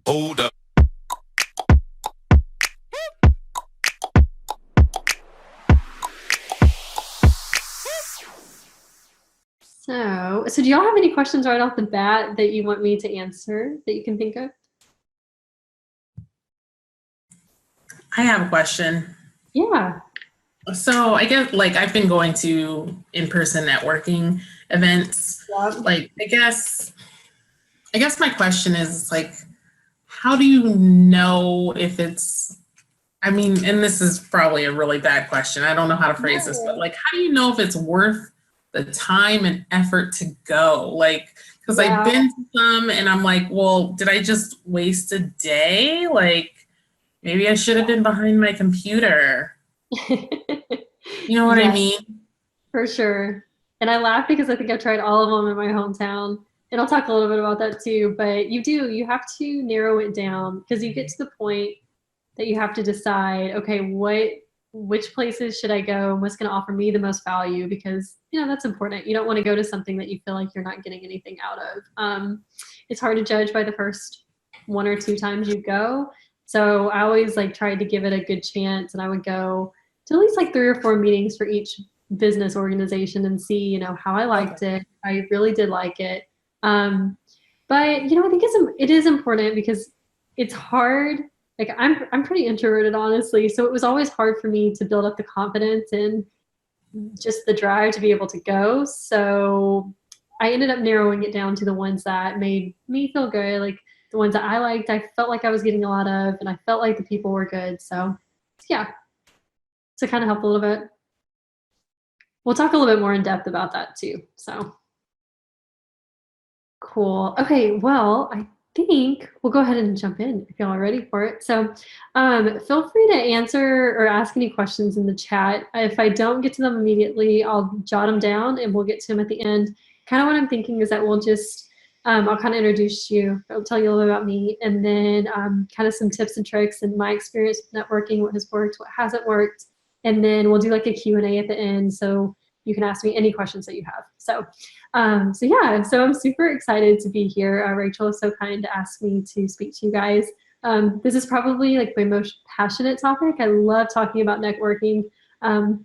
Hold up. So do y'all have any questions right off the bat that you want me to answer that you can think of? I have a question. Yeah. So I guess like I've been going to in-person networking events. Yeah. Like I guess my question is like, how do you know if it's, I mean, and this is probably a really bad question. I don't know how to phrase this, but like, how do you know if it's worth the time and effort to go? Like, because I've been to some and I'm like, well, did I just waste a day? Like, maybe I should have been behind my computer. You know what I Yeah, mean? for sure. And I laugh because I think I've tried all of them in my hometown. And I'll talk a little bit about that too. But you have to narrow it down because you get to the point that you have to decide, okay, which places should I go and what's going to offer me the most value because that's important. You don't want to go to something that you feel like you're not getting anything out of. It's hard to judge by the first one or two times you go. So I always like tried to give it a good chance, and I would go to at least like 3 or 4 meetings for each business organization and see how I liked it. I really did like it. But I think it is important because it's hard. Like I'm pretty introverted, honestly, so it was always hard for me to build up the confidence and just the drive to be able to go. So I ended up narrowing it down to the ones that made me feel good, like the ones that I liked. I felt like I was getting a lot of, and I felt like the people were good. So yeah, to kind of help a little bit. We'll talk a little bit more in depth about that too. So cool. Okay, well, I think we'll go ahead and jump in if y'all are ready for it. So feel free to answer or ask any questions in the chat. If I don't get to them immediately, I'll jot them down and we'll get to them at the end. Kind of what I'm thinking is that we'll just, I'll kind of introduce you, I'll tell you a little bit about me, and then kind of some tips and tricks and my experience with networking, what has worked, what hasn't worked, and then we'll do like a Q&A at the end so you can ask me any questions that you have. So I'm super excited to be here. Rachel is so kind to ask me to speak to you guys. This is probably like my most passionate topic. I love talking about networking, and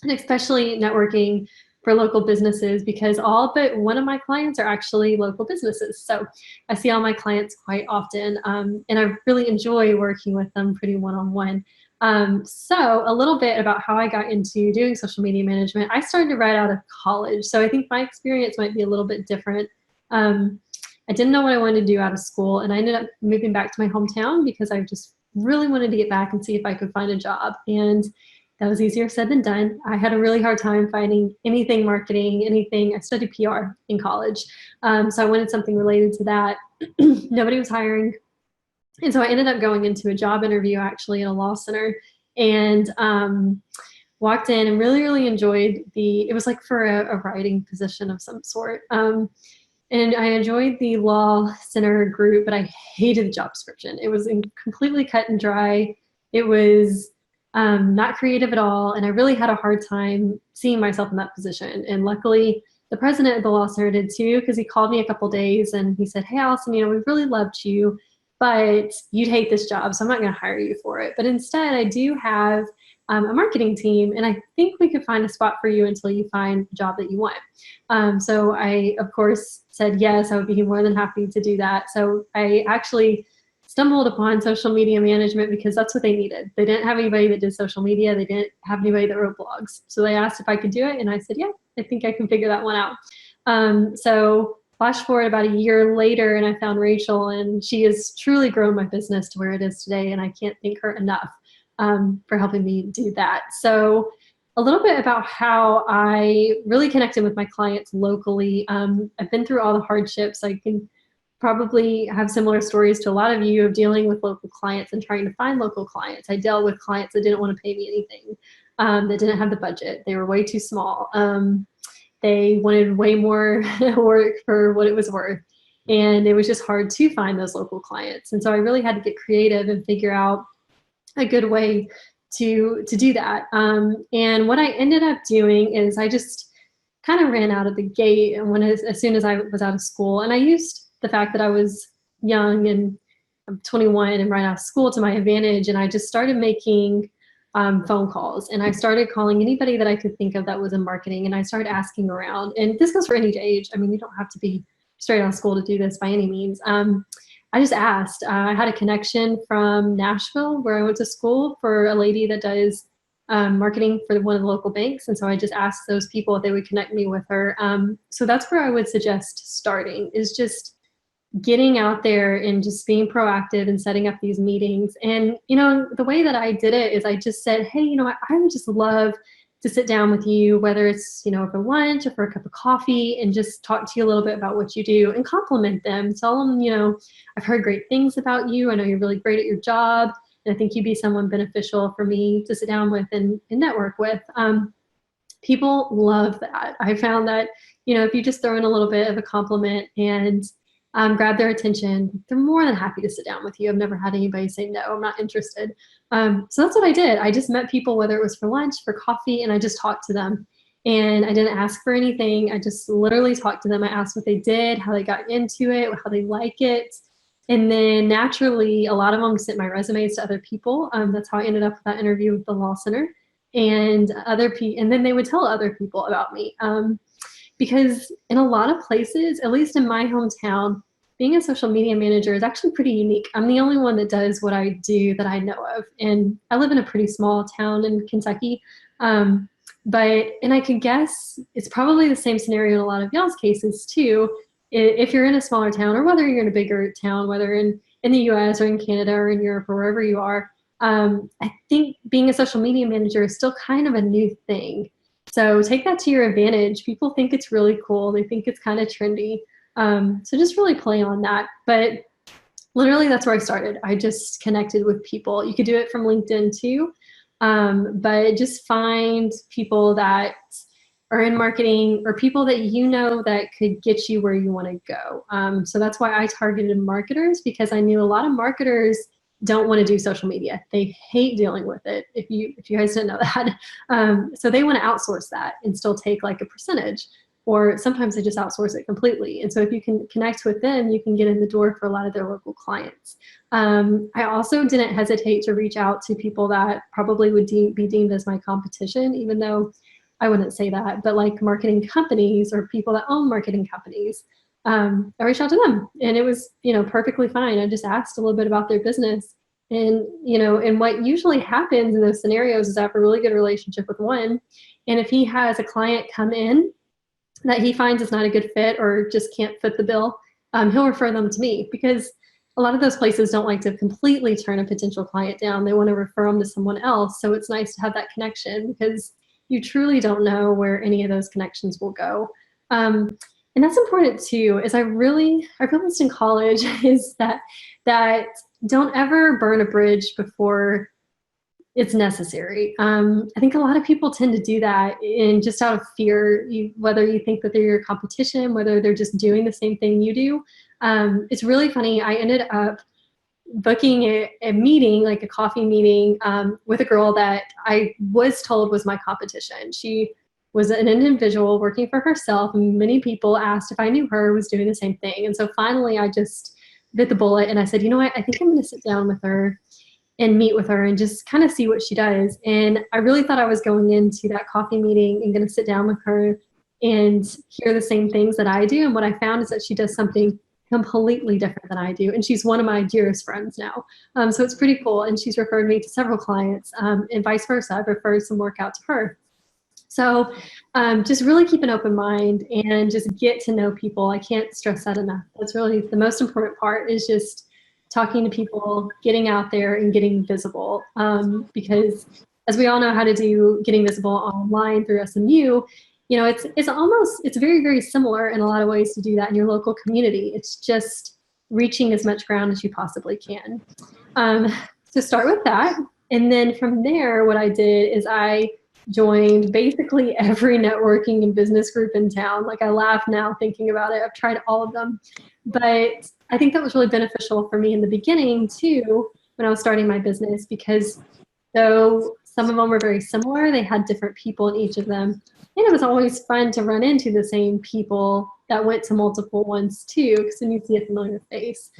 especially networking for local businesses because all but one of my clients are actually local businesses. So I see all my clients quite often, and I really enjoy working with them pretty one-on-one. So a little bit about how I got into doing social media management. I started right out of college, so I think my experience might be a little bit different. I didn't know what I wanted to do out of school, and I ended up moving back to my hometown because I just really wanted to get back and see if I could find a job. And that was easier said than done. I had a really hard time finding anything marketing, anything. I studied PR in college, so I wanted something related to that. Nobody was hiring. And so I ended up going into a job interview actually at a law center and walked in and really, really enjoyed it was like for a writing position of some sort. And I enjoyed the law center group, but I hated the job description. It was completely cut and dry. It was not creative at all. And I really had a hard time seeing myself in that position. And luckily, the president of the law center did too, because he called me a couple days and he said, "Hey, Allison, we really loved you, but you'd hate this job, so I'm not going to hire you for it. But instead, I do have a marketing team, and I think we could find a spot for you until you find the job that you want." So I, of course, said yes, I would be more than happy to do that. So I actually stumbled upon social media management because that's what they needed. They didn't have anybody that did social media. They didn't have anybody that wrote blogs. So they asked if I could do it, and I said, yeah, I think I can figure that one out. So flash forward about a year later, and I found Rachel, and she has truly grown my business to where it is today, and I can't thank her enough for helping me do that. So a little bit about how I really connected with my clients locally. I've been through all the hardships. I can probably have similar stories to a lot of you of dealing with local clients and trying to find local clients. I dealt with clients that didn't want to pay me anything, that didn't have the budget. They were way too small. They wanted way more work for what it was worth. And it was just hard to find those local clients. And so I really had to get creative and figure out a good way to do that. And what I ended up doing is I just kind of ran out of the gate as soon as I was out of school. And I used the fact that I was young and I'm 21 and right out of school to my advantage. And I just started making phone calls, and I started calling anybody that I could think of that was in marketing, and I started asking around. And this goes for any age. I mean, you don't have to be straight out of school to do this by any means. I just asked. I had a connection from Nashville where I went to school for a lady that does marketing for one of the local banks. And so I just asked those people if they would connect me with her. So that's where I would suggest starting, is just getting out there and just being proactive and setting up these meetings. And, you know, the way that I did it is I just said, hey, you know, I would just love to sit down with you, whether it's, you know, for lunch or for a cup of coffee, and just talk to you a little bit about what you do and compliment them. Tell them, you know, I've heard great things about you. I know you're really great at your job. And I think you'd be someone beneficial for me to sit down with and network with. People love that. I found that, you know, if you just throw in a little bit of a compliment and grab their attention, they're more than happy to sit down with you. I've never had anybody say, no, I'm not interested. So that's what I did. I just met people, whether it was for lunch, for coffee, and I just talked to them. And I didn't ask for anything. I just literally talked to them. I asked what they did, how they got into it, how they like it. And then naturally, a lot of them sent my resumes to other people. That's how I ended up with that interview with the law center. And and then they would tell other people about me. Because in a lot of places, at least in my hometown, being a social media manager is actually pretty unique. I'm the only one that does what I do that I know of. And I live in a pretty small town in Kentucky. And I could guess it's probably the same scenario in a lot of y'all's cases too. If you're in a smaller town, or whether you're in a bigger town, whether in the US or in Canada or in Europe or wherever you are, I think being a social media manager is still kind of a new thing. So take that to your advantage. People think it's really cool. They think it's kind of trendy. So just really play on that. But literally that's where I started. I just connected with people. You could do it from LinkedIn too. But just find people that are in marketing, or people that you know that could get you where you want to go. So that's why I targeted marketers, because I knew a lot of marketers don't want to do social media. They hate dealing with it. If you guys didn't know that. So they want to outsource that and still take like a percentage, or sometimes they just outsource it completely. And so if you can connect with them, you can get in the door for a lot of their local clients. I also didn't hesitate to reach out to people that probably would be deemed as my competition, even though I wouldn't say that, but like marketing companies or people that own marketing companies. I reached out to them, and it was, you know, perfectly fine. I just asked a little bit about their business. And, you know, and what usually happens in those scenarios is I have a really good relationship with one. And if he has a client come in that he finds is not a good fit or just can't fit the bill, he'll refer them to me, because a lot of those places don't like to completely turn a potential client down. They want to refer them to someone else. So it's nice to have that connection, because you truly don't know where any of those connections will go. And that's important too, is I realized in college is that don't ever burn a bridge before it's necessary. I think a lot of people tend to do that in just out of fear, whether you think that they're your competition, whether they're just doing the same thing you do. It's really funny. I ended up booking a meeting, like a coffee meeting, with a girl that I was told was my competition. She was an individual working for herself, and many people asked if I knew her, was doing the same thing. And so finally I just bit the bullet and I said, you know what, I think I'm going to sit down with her and meet with her and just kind of see what she does. And I really thought I was going into that coffee meeting and going to sit down with her and hear the same things that I do. And what I found is that she does something completely different than I do. And she's one of my dearest friends now. So it's pretty cool. And she's referred me to several clients, and vice versa. I've referred some work out to her. So just really keep an open mind and just get to know people. I can't stress that enough. That's really the most important part, is just talking to people, getting out there and getting visible. Because as we all know how to do getting visible online through SMU, you know, it's very, very similar in a lot of ways to do that in your local community. It's just reaching as much ground as you possibly can. So start with that. And then from there, what I did is I joined basically every networking and business group in town. Like, I laugh now thinking about it. I've tried all of them. But I think that was really beneficial for me in the beginning too, when I was starting my business, because though some of them were very similar, they had different people in each of them. And it was always fun to run into the same people that went to multiple ones too, because then you see a familiar face.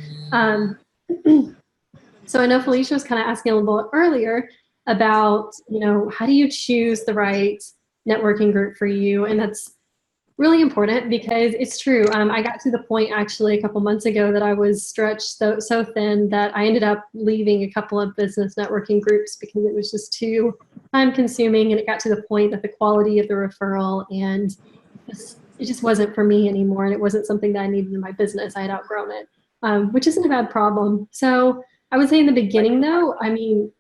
So I know Felicia was kind of asking a little bit earlier about, how do you choose the right networking group for you? And that's really important because it's true. I got to the point actually a couple months ago that I was stretched so thin that I ended up leaving a couple of business networking groups because it was just too time consuming, and it got to the point that the quality of the referral and it just wasn't for me anymore, and it wasn't something that I needed in my business. I had outgrown it, which isn't a bad problem. So I would say in the beginning though, I mean,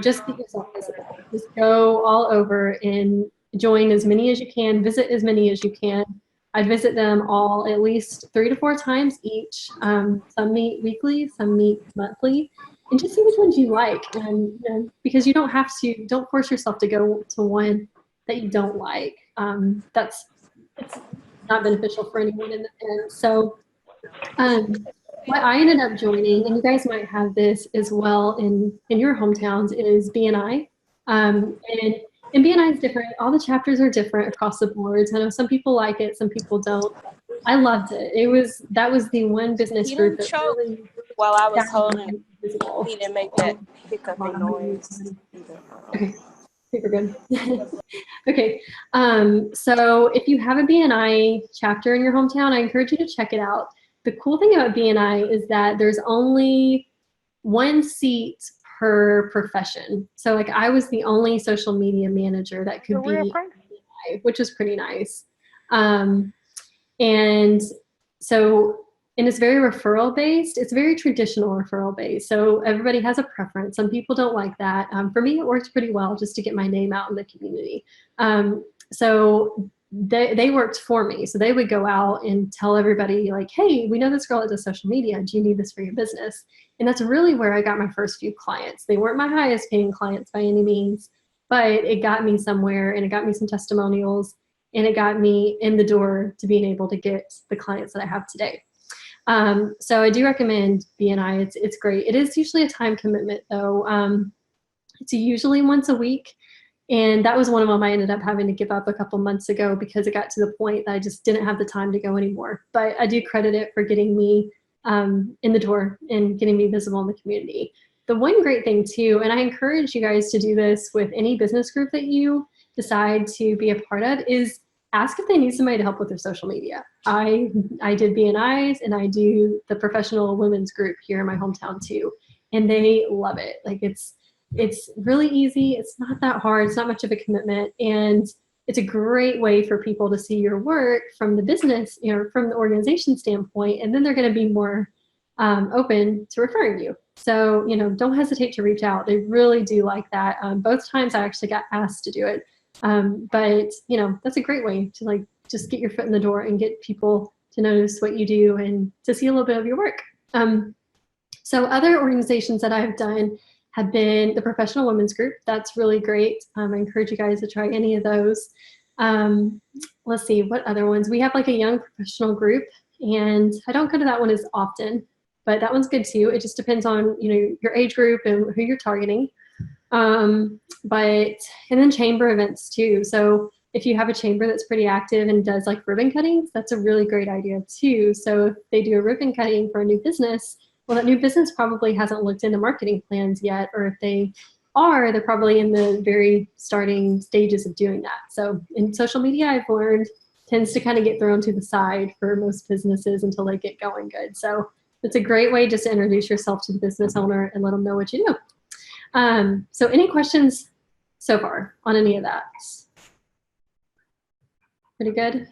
just get yourself visible. Just go all over and join as many as you can, visit as many as you can. I'd visit them all at least 3 to 4 times each. Some meet weekly, some meet monthly, and just see which ones you like. And because you don't force yourself to go to one that you don't like. It's not beneficial for anyone in the end. So what I ended up joining, and you guys might have this as well in your hometowns, is BNI. And BNI is different. All the chapters are different across the boards. I know some people like it, some people don't. I loved it. That was the one business group that really while I was got holding. visible. He didn't make that hiccuping noise either. Okay, super good. Okay, so if you have a BNI chapter in your hometown, I encourage you to check it out. The cool thing about BNI is that there's only one seat per profession. So like I was the only social media manager that could be BNI, which was pretty nice. And so, and it's very referral based. It's very traditional referral based. So everybody has a preference. Some people don't like that. For me, it worked pretty well just to get my name out in the community. So they worked for me. So they would go out and tell everybody like, hey, we know this girl that does social media. Do you need this for your business? And that's really where I got my first few clients. They weren't my highest paying clients by any means, but it got me somewhere, and it got me some testimonials, and it got me in the door to being able to get the clients that I have today. So I do recommend BNI. It's great. It is usually a time commitment though. It's usually once a week. And that was one of them I ended up having to give up a couple months ago because it got to the point that I just didn't have the time to go anymore. But I do credit it for getting me in the door and getting me visible in the community. The one great thing too, and I encourage you guys to do this with any business group that you decide to be a part of, is ask if they need somebody to help with their social media. I did BNI's, and I do the professional women's group here in my hometown too. And they love it. Like it's really easy. It's not that hard. It's not much of a commitment. And it's a great way for people to see your work from the business, from the organization standpoint. And then they're going to be more open to referring you. So, don't hesitate to reach out. They really do like that. Both times I actually got asked to do it. But, that's a great way to like just get your foot in the door and get people to notice what you do and to see a little bit of your work. So other organizations that I've done have been the Professional Women's Group. That's really great. I encourage you guys to try any of those. Let's see, what other ones? We have like a young professional group, and I don't go to that one as often, but that one's good too. It just depends on, your age group and who you're targeting. And then chamber events too. So if you have a chamber that's pretty active and does like ribbon cuttings, that's a really great idea too. So if they do a ribbon cutting for a new business, well, that new business probably hasn't looked into marketing plans yet, or if they are, they're probably in the very starting stages of doing that. So in social media, I've learned tends to kind of get thrown to the side for most businesses until they get going good. So it's a great way just to introduce yourself to the business owner and let them know what you do. So any questions so far on any of that? Pretty good?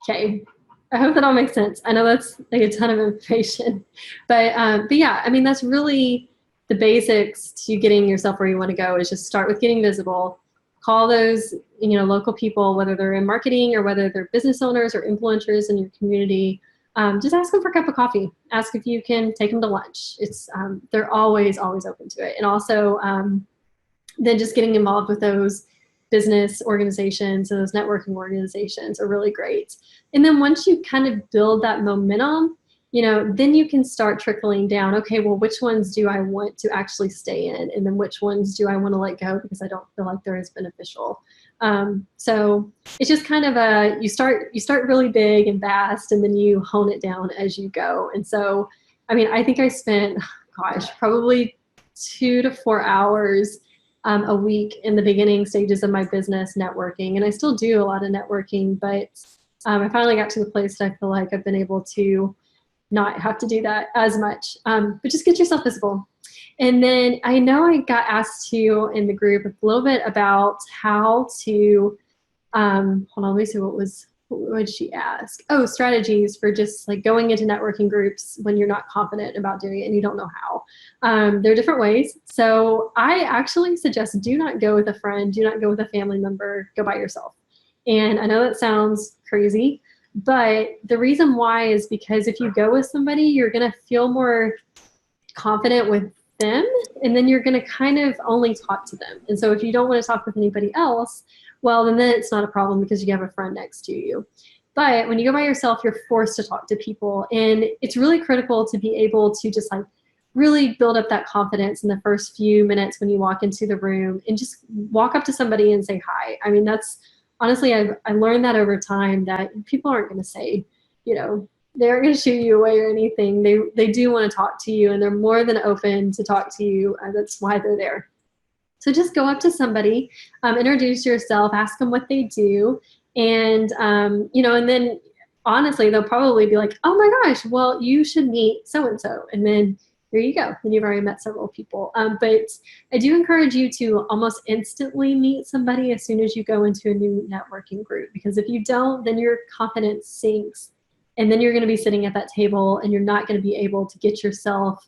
Okay. I hope that all makes sense. I know that's like a ton of information, but yeah, I mean, that's really the basics to getting yourself where you want to go, is just start with getting visible, call those, local people, whether they're in marketing or whether they're business owners or influencers in your community. Just ask them for a cup of coffee. Ask if you can take them to lunch. It's they're always open to it. And also then just getting involved with those business organizations and those networking organizations are really great. And then once you kind of build that momentum, then you can start trickling down, okay, well, which ones do I want to actually stay in? And then which ones do I want to let go because I don't feel like they're as beneficial? So it's just kind of you start really big and fast, and then you hone it down as you go. And so, I mean, I think I spent, gosh, probably 2 to 4 hours a week in the beginning stages of my business networking. And I still do a lot of networking, but I finally got to the place that I feel like I've been able to not have to do that as much, but just get yourself visible. And then I know I got asked to in the group a little bit about how to, hold on, let me see what did she ask? Oh, strategies for just like going into networking groups when you're not confident about doing it and you don't know how. There are different ways. So I actually suggest do not go with a friend, do not go with a family member, go by yourself. And I know that sounds crazy, but the reason why is because if you go with somebody, you're going to feel more confident with them, and then you're going to kind of only talk to them. And so if you don't want to talk with anybody else, well, then it's not a problem because you have a friend next to you. But when you go by yourself, you're forced to talk to people. And it's really critical to be able to just like really build up that confidence in the first few minutes when you walk into the room and just walk up to somebody and say hi. I mean, that's honestly, I learned that over time that people aren't going to say, you know, they aren't going to shoo you away or anything. They do want to talk to you, and they're more than open to talk to you. That's why they're there. So just go up to somebody, introduce yourself, ask them what they do, and you know, and then honestly, they'll probably be like, "Oh my gosh, well, you should meet so and so," and then there you go, and you've already met several people. But I do encourage you to almost instantly meet somebody as soon as you go into a new networking group, because if you don't, then your confidence sinks, and then you're going to be sitting at that table, and you're not going to be able to get yourself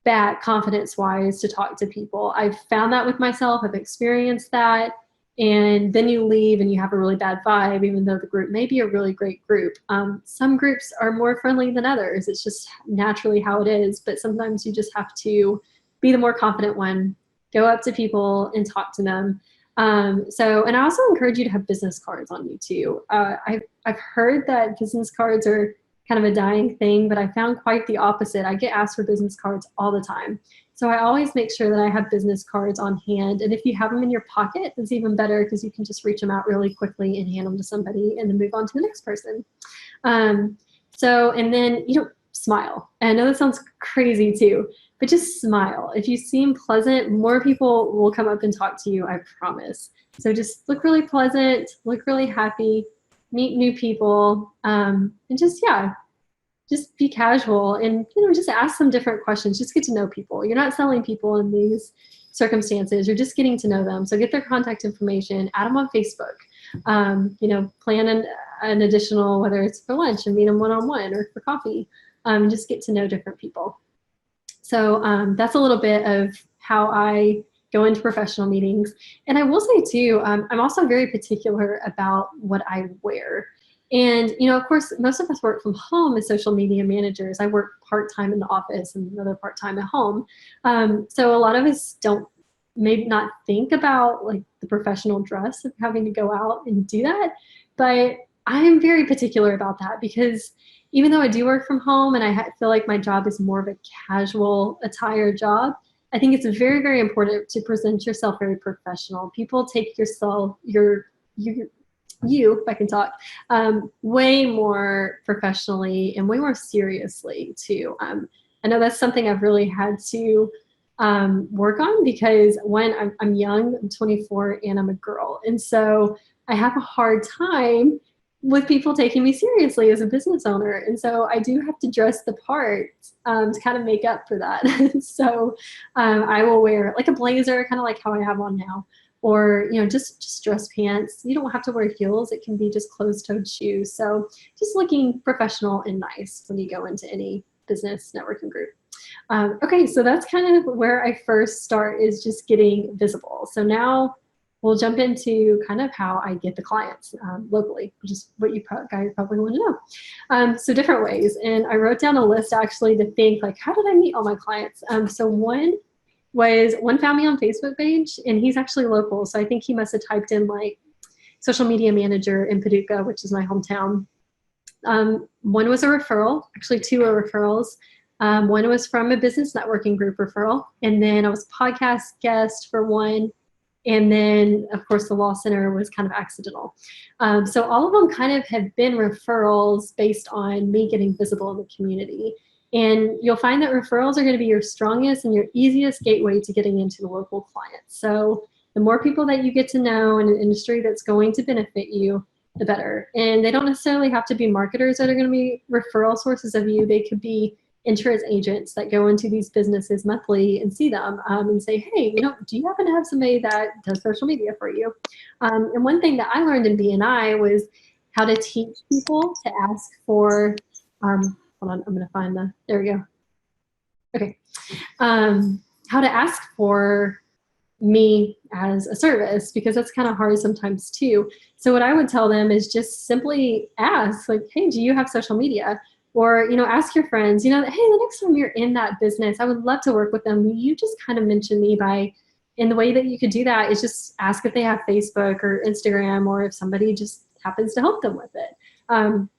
back confidence-wise to talk to people. I've found that with myself. I've experienced that. And then you leave and you have a really bad vibe, even though the group may be a really great group. Some groups are more friendly than others. It's just naturally how it is. But sometimes you just have to be the more confident one, go up to people and talk to them. And I also encourage you to have business cards on you too. I've heard that business cards are kind of a dying thing, but I found quite the opposite. I get asked for business cards all the time. So I always make sure that I have business cards on hand. And if you have them in your pocket, it's even better because you can just reach them out really quickly and hand them to somebody and then move on to the next person. And then, you know, smile. And I know this sounds crazy too, but just smile. If you seem pleasant, more people will come up and talk to you, I promise. So just look really pleasant, look really happy, meet new people, and just, yeah, just be casual and, you know, just ask some different questions. Just get to know people. You're not selling people in these circumstances. You're just getting to know them. So get their contact information, add them on Facebook. You know, plan an additional, whether it's for lunch and meet them one-on-one or for coffee. Just get to know different people. So that's a little bit of how I go into professional meetings. And I will say too, I'm also very particular about what I wear. And, you know, of course, most of us work from home as social media managers. I work part-time in the office and another part-time at home. So a lot of us don't, maybe not think about like the professional dress of having to go out and do that. But I'm very particular about that because even though I do work from home and I feel like my job is more of a casual attire job, I think it's very, very important to present yourself very professional. People take yourself, you, if I can talk, way more professionally and way more seriously too. I know that's something I've really had to work on because when I'm young, I'm 24 and I'm a girl. And so I have a hard time with people taking me seriously as a business owner. And so I do have to dress the part to kind of make up for that. So I will wear like a blazer, kind of like how I have on now. Or, you know, just dress pants. You don't have to wear heels. It can be just closed-toed shoes. So just looking professional and nice when you go into any business networking group. Okay, so that's kind of where I first start is just getting visible. So now we'll jump into kind of how I get the clients locally, which is what you guys probably want to know. So different ways. And I wrote down a list actually to think like, how did I meet all my clients? So one found me on Facebook page, and he's actually local. So I think he must have typed in like social media manager in Paducah, which is my hometown. One was a referral, actually two were referrals. One was from a business networking group referral. And then I was a podcast guest for one. And then of course the law center was kind of accidental. So all of them kind of have been referrals based on me getting visible in the community. And you'll find that referrals are going to be your strongest and your easiest gateway to getting into the local clients. So the more people that you get to know in an industry that's going to benefit you, the better. And they don't necessarily have to be marketers that are going to be referral sources of you. They could be insurance agents that go into these businesses monthly and see them and say, hey, do you happen to have somebody that does social media for you? And one thing that I learned in BNI was how to teach people to ask for, hold on, I'm going to find there we go. Okay. How to ask for me as a service, because that's kind of hard sometimes too. So what I would tell them is just simply ask, like, hey, do you have social media? Or, ask your friends, hey, the next time you're in that business, I would love to work with them. You just kind of mentioned me and the way that you could do that is just ask if they have Facebook or Instagram, or if somebody just happens to help them with it.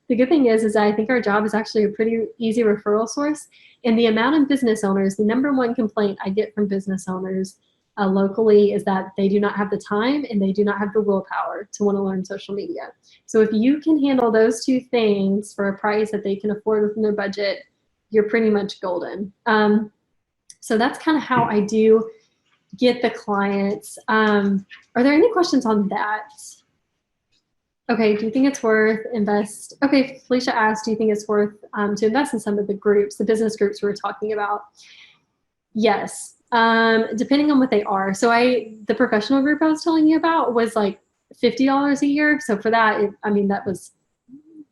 The good thing is I think our job is actually a pretty easy referral source. And the amount of business owners, the number one complaint I get from business owners locally is that they do not have the time and they do not have the willpower to want to learn social media. So if you can handle those two things for a price that they can afford within their budget, you're pretty much golden. So that's kind of how I do get the clients. Are there any questions on that? Okay, do you think it's worth invest? Okay, Felicia asked, do you think it's worth to invest in some of the groups, the business groups we were talking about? Yes. Depending on what they are. So the professional group I was telling you about was like $50 a year. So for that, that was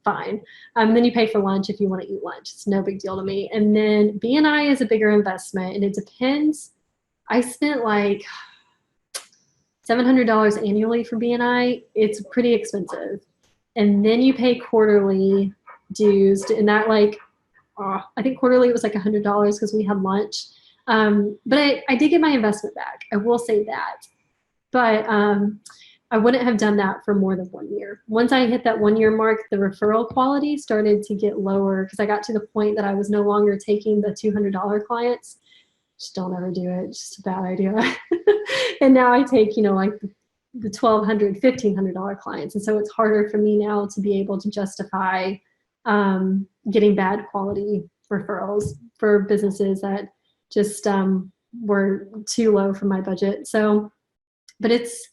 fine. Then you pay for lunch if you want to eat lunch. It's no big deal to me. And then BNI is a bigger investment, and it depends. I spent like $700 annually for BNI. It's pretty expensive. And then you pay quarterly dues, and that I think quarterly it was like $100 because we had lunch. But I did get my investment back. I will say that. But I wouldn't have done that for more than 1 year. Once I hit that 1 year mark, the referral quality started to get lower because I got to the point that I was no longer taking the $200 clients. Just don't ever do it. It's just a bad idea. And now I take, like the $1,200, $1,500 clients. And so it's harder for me now to be able to justify getting bad quality referrals for businesses that just were too low for my budget. So, but it's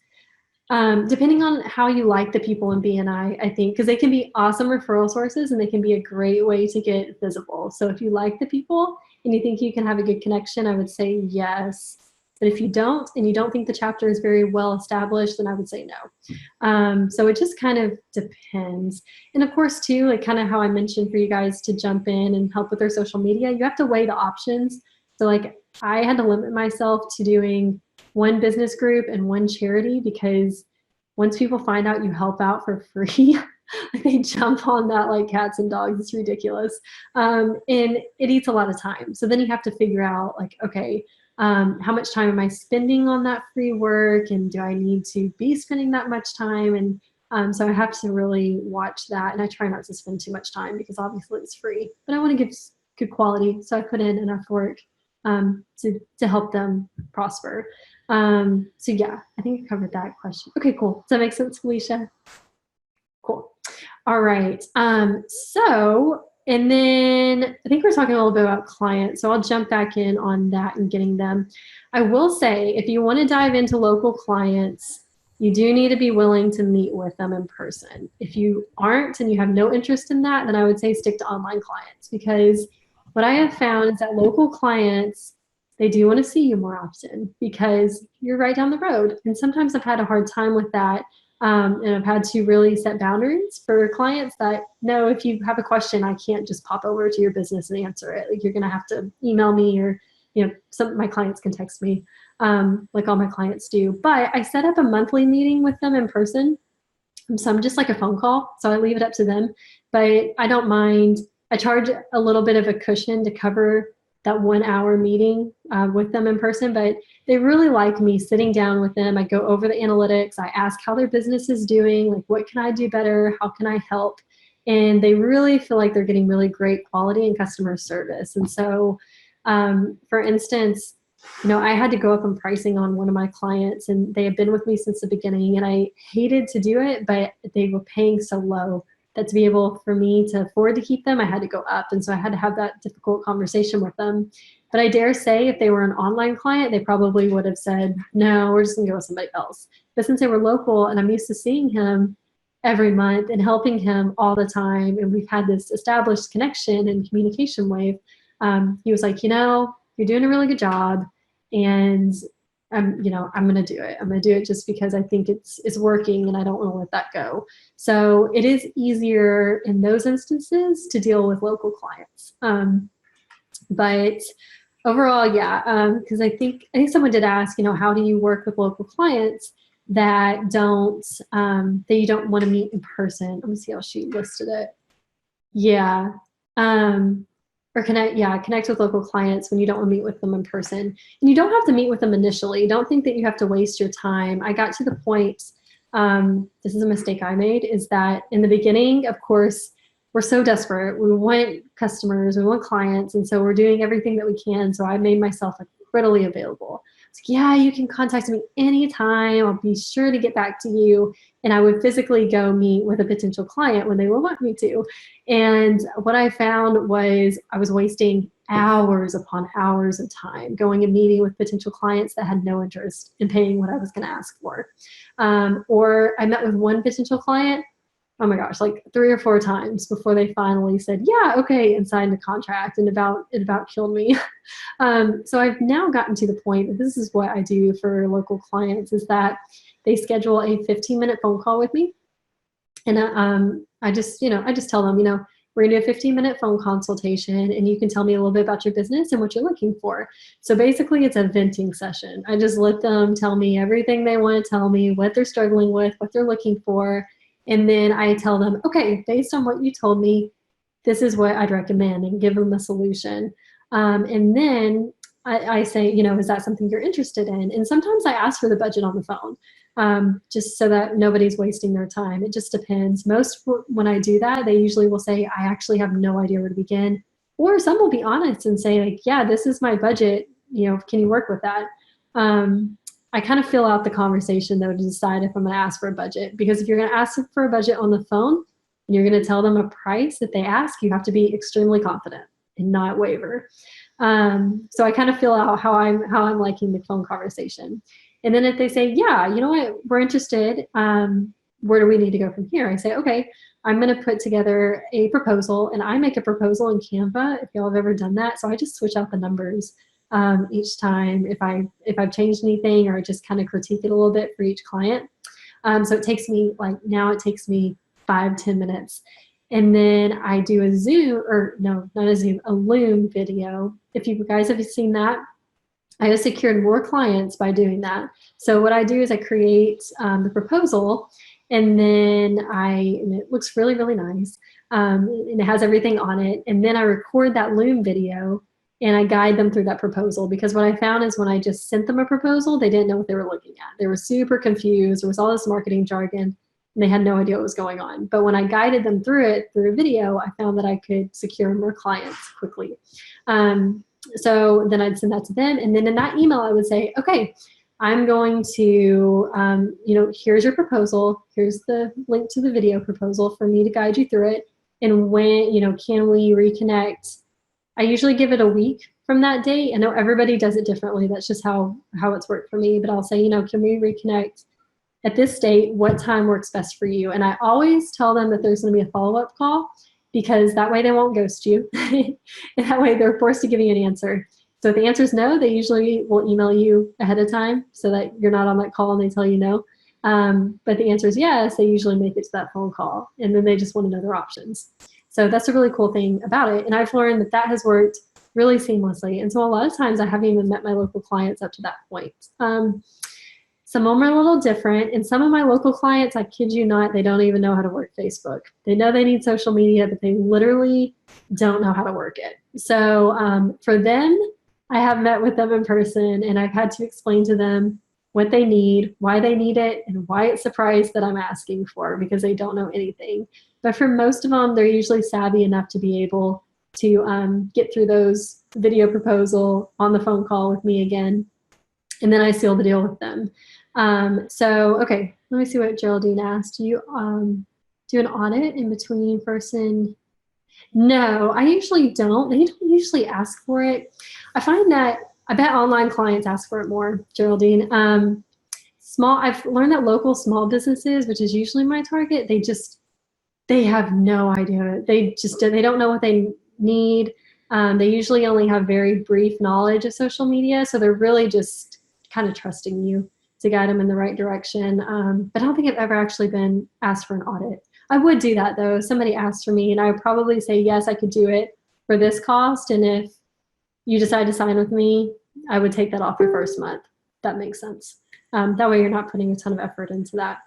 depending on how you like the people in BNI, I think, because they can be awesome referral sources and they can be a great way to get visible. So if you like the people and you think you can have a good connection, I would say yes. But if you don't, and you don't think the chapter is very well established, then I would say no. So it just kind of depends. And of course, too, like kind of how I mentioned for you guys to jump in and help with their social media, you have to weigh the options. So like I had to limit myself to doing one business group and one charity, because once people find out you help out for free, they jump on that like cats and dogs. It's ridiculous. And it eats a lot of time. So then you have to figure out like, okay, how much time am I spending on that free work? And do I need to be spending that much time? And so I have to really watch that. And I try not to spend too much time because obviously it's free, but I want to give good quality. So I put in enough work to help them prosper. So yeah, I think I covered that question. Okay, cool. Does that make sense, Felicia? Cool. All right. So, and then I think we're talking a little bit about clients. So I'll jump back in on that and getting them. I will say, if you want to dive into local clients, you do need to be willing to meet with them in person. If you aren't and you have no interest in that, then I would say stick to online clients, because what I have found is that local clients, they do want to see you more often because you're right down the road. And sometimes I've had a hard time with that. And I've had to really set boundaries for clients that, no, if you have a question, I can't just pop over to your business and answer it. Like, you're going to have to email me, or, some of my clients can text me, like all my clients do. But I set up a monthly meeting with them in person. So I'm just like a phone call. So I leave it up to them, but I don't mind. I charge a little bit of a cushion to cover that 1 hour meeting with them in person, but they really like me sitting down with them. I go over the analytics. I ask how their business is doing, like what can I do better? How can I help? And they really feel like they're getting really great quality and customer service. And so, for instance, I had to go up in pricing on one of my clients, and they had been with me since the beginning, and I hated to do it, but they were paying so low that to be able for me to afford to keep them, I had to go up. And so I had to have that difficult conversation with them. But I dare say if they were an online client, they probably would have said, no, we're just gonna go with somebody else. But since they were local and I'm used to seeing him every month and helping him all the time, and we've had this established connection and communication wave, he was like, you're doing a really good job, and I'm going to do it. I'm going to do it just because I think it's working and I don't want to let that go. So it is easier in those instances to deal with local clients. But overall, yeah, because I think someone did ask, how do you work with local clients that you don't want to meet in person? Let me see how she listed it. Yeah. Or connect with local clients when you don't want to meet with them in person. And you don't have to meet with them initially. Don't think that you have to waste your time. I got to the point, this is a mistake I made, is that in the beginning, of course, we're so desperate. We want customers, we want clients, and so we're doing everything that we can. So I made myself readily available. It's like, yeah, you can contact me anytime. I'll be sure to get back to you. And I would physically go meet with a potential client when they would want me to. And what I found was I was wasting hours upon hours of time going and meeting with potential clients that had no interest in paying what I was going to ask for. Or I met with one potential client, oh my gosh, like 3 or 4 times before they finally said, yeah, okay, and signed a contract, and it about killed me. So I've now gotten to the point that this is what I do for local clients, is that they schedule a 15-minute phone call with me. And I just tell them, we're gonna do a 15-minute phone consultation, and you can tell me a little bit about your business and what you're looking for. So basically it's a venting session. I just let them tell me everything they want to tell me, what they're struggling with, what they're looking for. And then I tell them, okay, based on what you told me, this is what I'd recommend, and give them a solution. And then I say, is that something you're interested in? And sometimes I ask for the budget on the phone, just so that nobody's wasting their time. It just depends. Most, when I do that, they usually will say, I actually have no idea where to begin. Or some will be honest and say, like, yeah, this is my budget. Can you work with that? I kind of fill out the conversation, though, to decide if I'm going to ask for a budget. Because if you're going to ask for a budget on the phone and you're going to tell them a price that they ask, you have to be extremely confident and not waver. So I kind of fill out how I'm liking the phone conversation. And then if they say, yeah, you know what, we're interested, where do we need to go from here? I say, okay, I'm going to put together a proposal, and I make a proposal in Canva, if y'all have ever done that. So I just switch out the numbers each time if I've changed anything, or just kind of critique it a little bit for each client. So it takes me, now it takes me 5-10 minutes. And then I do a Zoom, or no, not a Zoom, a Loom video. If you guys have seen that, I have secured more clients by doing that. So what I do is I create the proposal, and then and it looks really, really nice. And it has everything on it. And then I record that Loom video, and I guide them through that proposal, because what I found is when I just sent them a proposal, they didn't know what they were looking at. They were super confused. There was all this marketing jargon, and they had no idea what was going on. But when I guided them through it through a video, I found that I could secure more clients quickly. So then I'd send that to them. And then in that email, I would say, okay, I'm going to, here's your proposal. Here's the link to the video proposal for me to guide you through it. And when, can we reconnect? I usually give it a week from that date. I know everybody does it differently. That's just how it's worked for me. But I'll say, can we reconnect at this date? What time works best for you? And I always tell them that there's going to be a follow-up call, because that way they won't ghost you. And that way they're forced to give you an answer. So if the answer is no, they usually will email you ahead of time so that you're not on that call and they tell you no. But the answer is yes, they usually make it to that phone call, and then they just want to know their options. So that's a really cool thing about it. And I've learned that has worked really seamlessly. And so a lot of times I haven't even met my local clients up to that point. Some of them are a little different. And some of my local clients, I kid you not, they don't even know how to work Facebook. They know they need social media, but they literally don't know how to work it. So for them, I have met with them in person, and I've had to explain to them what they need, why they need it, and why it's the price that I'm asking for, because they don't know anything. But for most of them, they're usually savvy enough to be able to get through those video proposal on the phone call with me again. And then I seal the deal with them. So, okay, let me see what Geraldine asked you. do an audit in between person. No, I usually don't. They don't usually ask for it. I find that, I bet online clients ask for it more, Geraldine. I've learned that local small businesses, which is usually my target, they have no idea. They don't know what they need. They usually only have very brief knowledge of social media, so they're really just kind of trusting you to guide them in the right direction. But I don't think I've ever actually been asked for an audit. I would do that though. If somebody asked for me, and I would probably say, yes, I could do it for this cost. And if you decide to sign with me, I would take that off your first month. That makes sense. That way you're not putting a ton of effort into that.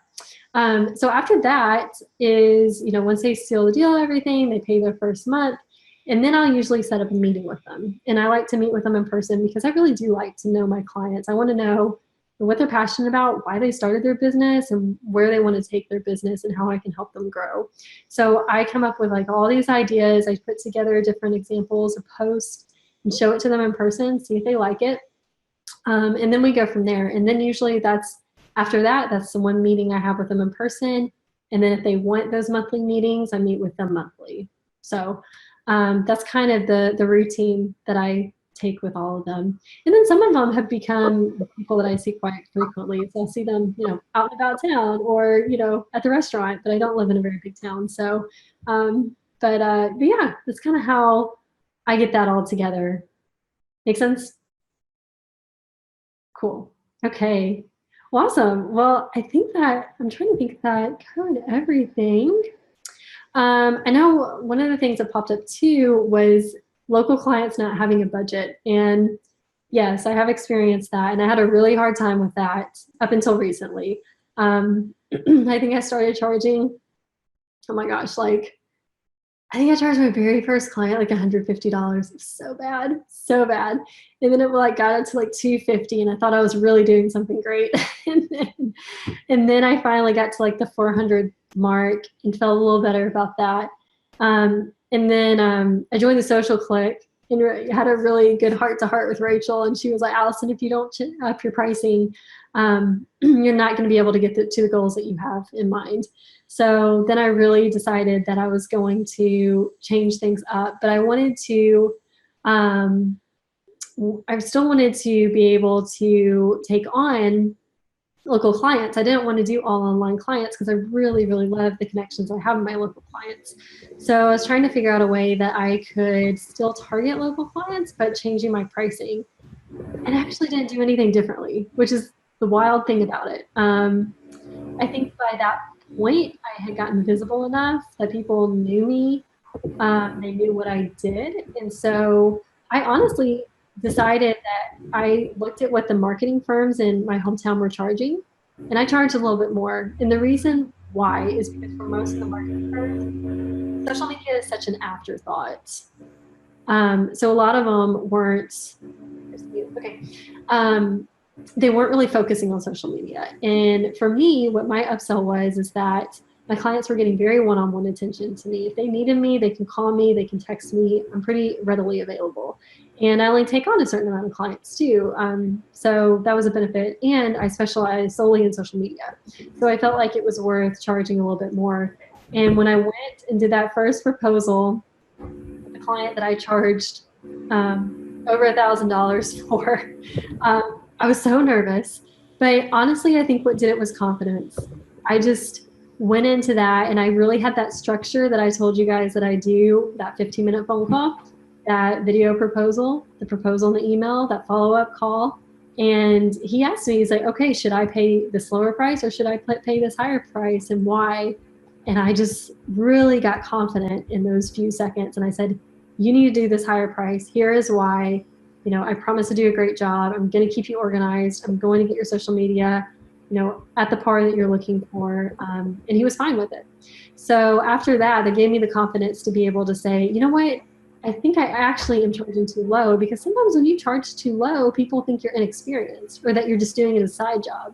So after that is, once they seal the deal, everything, they pay their first month, and then I'll usually set up a meeting with them. And I like to meet with them in person because I really do like to know my clients. I want to know what they're passionate about, why they started their business, and where they want to take their business and how I can help them grow. So I come up with like all these ideas. I put together different examples of posts and show it to them in person, see if they like it. And then we go from there. And then usually after that, that's the one meeting I have with them in person. And then if they want those monthly meetings, I meet with them monthly. So that's kind of the routine that I take with all of them. And then some of them have become the people that I see quite frequently. So I'll see them, out and about town or, at the restaurant, but I don't live in a very big town. So, but yeah, that's kind of how I get that all together. Make sense? Cool. Okay. Well, awesome. Well, I think that I'm trying to think if that covered everything. I know one of the things that popped up too was local clients not having a budget. And yes, I have experienced that. And I had a really hard time with that up until recently. I think I started charging, oh my gosh, I think I charged my very first client like $150. So bad, so bad. And then it got up to like $250, and I thought I was really doing something great. and then I finally got to like the 400 mark and felt a little better about that. And then I joined the social clique and had a really good heart-to-heart with Rachel, and she was like, Allison, if you don't up your pricing, you're not going to be able to get to the goals that you have in mind. So then I really decided that I was going to change things up, but I wanted to, I still wanted to be able to take on local clients. I didn't want to do all online clients because I really, really love the connections I have with my local clients. So I was trying to figure out a way that I could still target local clients, but changing my pricing. And I actually didn't do anything differently, which is the wild thing about it. I think by that point, I had gotten visible enough that people knew me. They knew what I did. And so I honestly decided that I looked at what the marketing firms in my hometown were charging, and I charged a little bit more. And the reason why is because for most of the marketing firms, social media is such an afterthought. So a lot of them weren't, they weren't really focusing on social media. And for me, what my upsell was is that my clients were getting very one-on-one attention to me. If they needed me, they can call me, they can text me. I'm pretty readily available. And I only take on a certain amount of clients too. So that was a benefit. And I specialize solely in social media. So I felt like it was worth charging a little bit more. And when I went and did that first proposal, the client that I charged over $1,000 for, I was so nervous. But honestly, I think what did it was confidence. I just went into that, and I really had that structure that I told you guys that I do, that 15-minute phone call, that video proposal, the proposal in the email, that follow-up call. And he asked me, he's like, okay, should I pay this lower price or should I pay this higher price, and why? And I just really got confident in those few seconds. And I said, you need to do this higher price. Here is why. I promise to do a great job. I'm going to keep you organized. I'm going to get your social media, at the par that you're looking for. And he was fine with it. So after that, they gave me the confidence to be able to say, you know what? I think I actually am charging too low, because sometimes when you charge too low, people think you're inexperienced or that you're just doing it as a side job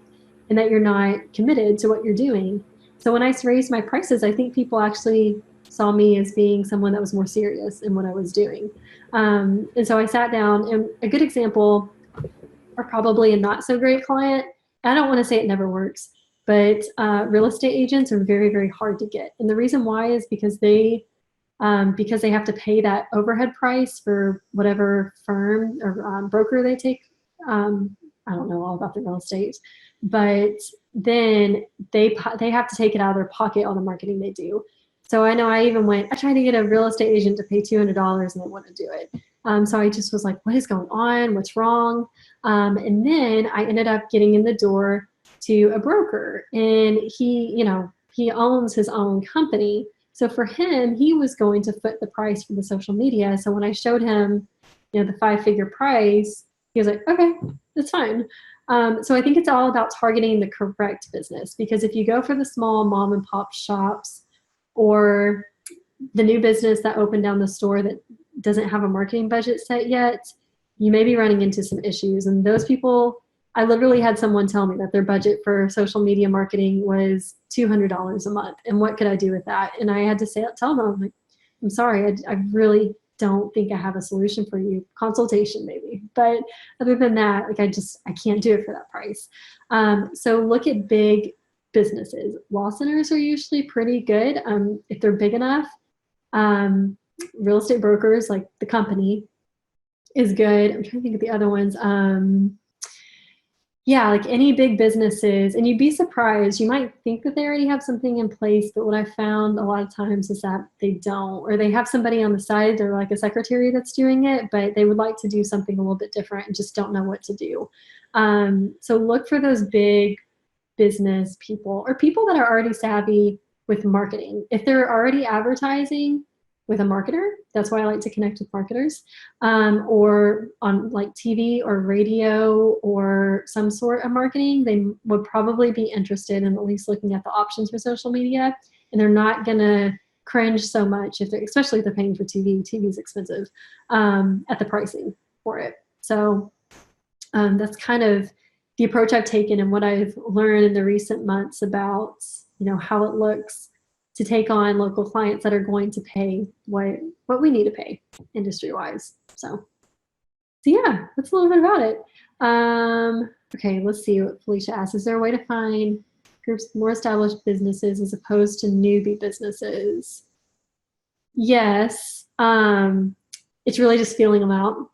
and that you're not committed to what you're doing. So when I raised my prices, I think people actually saw me as being someone that was more serious in what I was doing. And so I sat down, and a good example, or probably a not so great client, I don't want to say it never works, but real estate agents are very, very hard to get. And the reason why is because they have to pay that overhead price for whatever firm or broker they take. I don't know all about the real estate, but then they have to take it out of their pocket, all the marketing they do. So I know I tried to get a real estate agent to pay $200 and they wouldn't do it. So I just was like, what is going on? What's wrong? And then I ended up getting in the door to a broker, and he owns his own company. So for him, he was going to foot the price for the social media. So when I showed him, the 5-figure price, he was like, okay, that's fine. So I think it's all about targeting the correct business, because if you go for the small mom and pop shops or the new business that opened down the store that doesn't have a marketing budget set yet, you may be running into some issues. And those people, I literally had someone tell me that their budget for social media marketing was $200 a month. And what could I do with that? And I had to tell them, like, I'm sorry, I really don't think I have a solution for you. Consultation maybe. But other than that, like, I can't do it for that price. So look at big businesses. Law centers are usually pretty good if they're big enough. Real estate brokers, like the company, is good. I'm trying to think of the other ones. Yeah, like any big businesses, and you'd be surprised. You might think that they already have something in place, but what I found a lot of times is that they don't, or they have somebody on the side, they're like a secretary that's doing it, but they would like to do something a little bit different and just don't know what to do. So look for those big business people or people that are already savvy with marketing. If they're already advertising with a marketer, that's why I like to connect with marketers, or on like TV or radio or some sort of marketing, they would probably be interested in at least looking at the options for social media, and they're not gonna cringe so much especially if they're paying for TV. TV is expensive at the pricing for it. So that's kind of the approach I've taken and what I've learned in the recent months about how it looks to take on local clients that are going to pay what we need to pay industry-wise. So yeah, that's a little bit about it. Okay, let's see what Felicia asks. Is there a way to find groups of more established businesses as opposed to newbie businesses? Yes, it's really just feeling them out.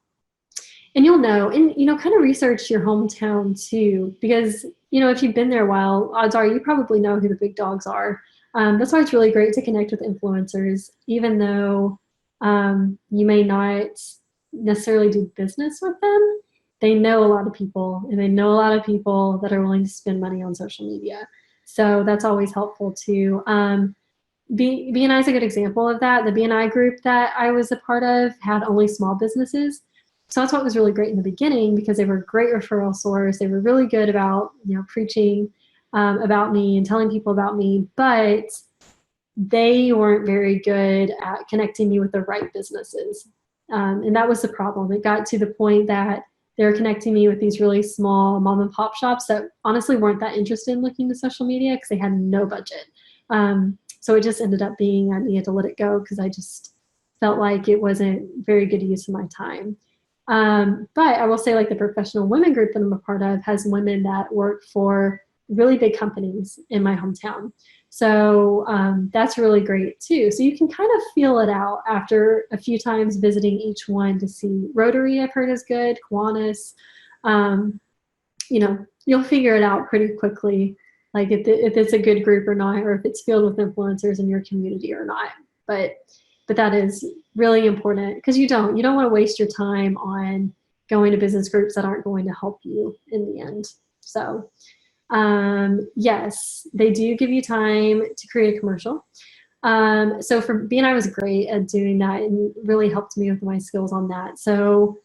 And you'll know, and kind of research your hometown too, because if you've been there a while, odds are you probably know who the big dogs are. That's why it's really great to connect with influencers, even though you may not necessarily do business with them. They know a lot of people, and they know a lot of people that are willing to spend money on social media. So that's always helpful too. BNI is a good example of that. The BNI group that I was a part of had only small businesses. So that's what was really great in the beginning, because they were a great referral source. They were really good about preaching about me and telling people about me, but they weren't very good at connecting me with the right businesses. And that was the problem. It got to the point that they were connecting me with these really small mom and pop shops that honestly weren't that interested in looking to social media because they had no budget. So it just ended up being I needed to let it go because I just felt like it wasn't very good use of my time. But I will say, like, the professional women group that I'm a part of has women that work for really big companies in my hometown. So that's really great too. So you can kind of feel it out after a few times visiting each one to see. Rotary, I've heard, is good. Kiwanis, you'll figure it out pretty quickly, like if it's a good group or not, or if it's filled with influencers in your community or not. But that is really important, because you don't want to waste your time on going to business groups that aren't going to help you in the end. So yes, they do give you time to create a commercial. So for BNI was great at doing that and really helped me with my skills on that. So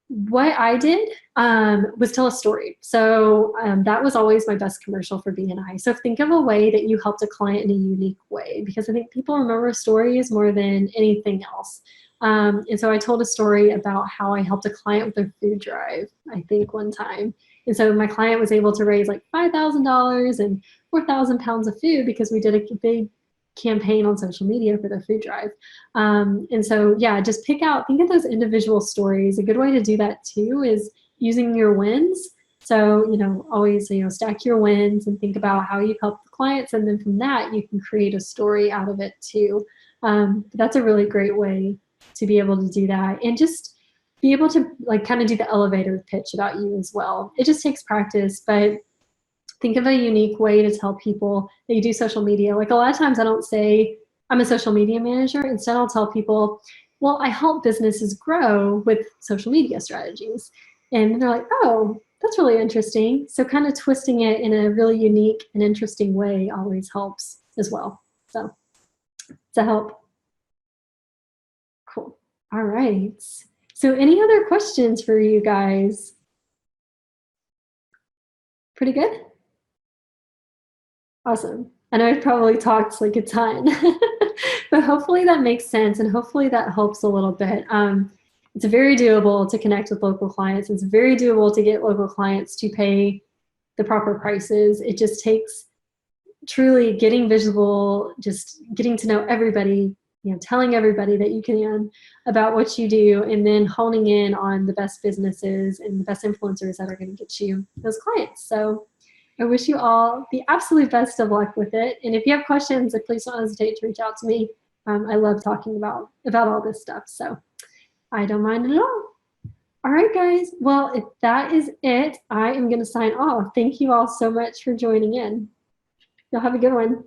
what I did was tell a story. So that was always my best commercial for BNI. So think of a way that you helped a client in a unique way, because I think people remember stories more than anything else. And so I told a story about how I helped a client with their food drive, I think, one time. And so my client was able to raise like $5,000 and 4,000 pounds of food because we did a big campaign on social media for their food drive. And so, yeah, just think of those individual stories. A good way to do that too is using your wins. So, always, stack your wins and think about how you've helped the clients. And then from that, you can create a story out of it too. That's a really great way to be able to do that. And just be able to kind of do the elevator pitch about you as well. It just takes practice, but think of a unique way to tell people that you do social media. Like a lot of times I don't say I'm a social media manager. Instead, I'll tell people, well, I help businesses grow with social media strategies. And they're like, oh, that's really interesting. So kind of twisting it in a really unique and interesting way always helps as well. So does that help? Cool. All right. So any other questions for you guys? Pretty good? Awesome. I know I've probably talked like a ton, but hopefully that makes sense and hopefully that helps a little bit. It's very doable to connect with local clients. It's very doable to get local clients to pay the proper prices. It just takes truly getting visible, just getting to know everybody, telling everybody that you can about what you do, and then honing in on the best businesses and the best influencers that are going to get you those clients. So I wish you all the absolute best of luck with it. And if you have questions, please don't hesitate to reach out to me. I love talking about all this stuff. So I don't mind at all. All right, guys. Well, if that is it, I am going to sign off. Thank you all so much for joining in. Y'all have a good one.